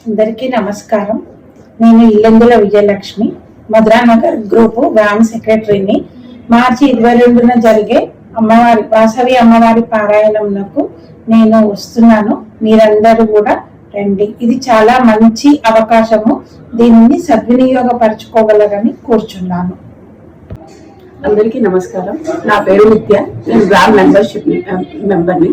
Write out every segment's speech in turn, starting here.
అందరికీ నమస్కారం. నేను ఇల్లందుల విజయలక్ష్మి, మధురానగర్ గ్రూపు గ్రామ సెక్రటరీని. మార్చి 22న జరిగే వాసవి అమ్మవారి పారాయణంకు నేను వస్తున్నాను. మీరందరూ కూడా రండి. ఇది చాలా మంచి అవకాశము. దీనిని సద్వినియోగపరచుకోగలరని కోరుచున్నాను. అందరికీ నమస్కారం. నా పేరు నిత్య. నేను గ్రామ మెంబర్ని.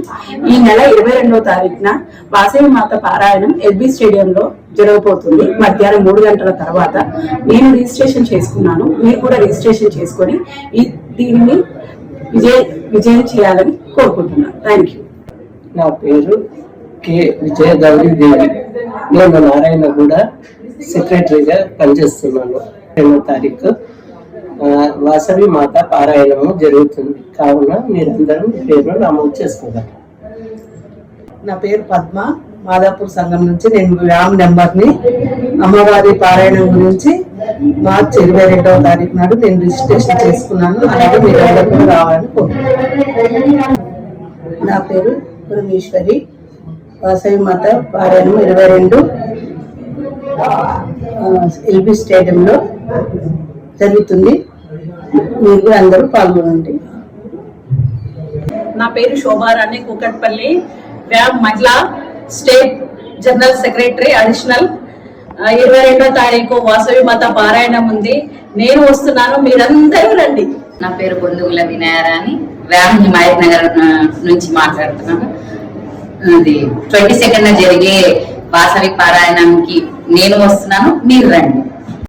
ఈ నెల 22వ తారీఖున వాసవి మాత పారాయణం ఎల్బీ స్టేడియంలో జరగబోతుంది. మధ్యాహ్నం 3 గంటల తర్వాత నేను రిజిస్ట్రేషన్ చేసుకున్నాను. మీరు కూడా రిజిస్ట్రేషన్ చేసుకొని దీన్ని విజయం చేయాలని కోరుకుంటున్నాను. Thank you. నా పేరు కె విజయ గౌరీ దేవి. నేను నారాయణగూడ సెక్రటరీగా పనిచేస్తున్నాను. 2వ తారీఖు వాసవి మాత పారాయణము జరుగుతుంది. కావున మీరందరూ పేరు నమోదు చేసుకోగలరు. నా పేరు పద్మ, మాదాపూర్ సంఘం నుంచి. నేను గ్రామ నెంబర్ని. అమ్మవారి పారాయణం గురించి మార్చి 22వ తారీఖు నాడు నేను రిజిస్ట్రేషన్ చేసుకున్నాను. అలాగే మీరు అందరూ కూడా రావాలని కోరుకుంటున్నాను. నా పేరు పురమేశ్వరి. వాసవి మాత పారాయణం 22 ఎల్బీ స్టేడియంలో జరుగుతుంది. మీరు కూడా అందరూ పాల్గొనండి. నా పేరు శోభారాణి, కూకట్పల్లి వ్యామ్ మహిళా స్టేట్ జనరల్ సెక్రటరీ అడిషనల్. 22వ తారీఖు వాసవి మాత పారాయణం ఉంది. నేను వస్తున్నాను, మీరందరూ రండి. నా పేరు బొందుగుల వినయారాణి, వ్యామ్ హిమాయత్ నగర్ నుంచి మాట్లాడుతున్నాను. అది 22న జరిగే వాసవి పారాయణంకి నేను వస్తున్నాను, మీరు రండి.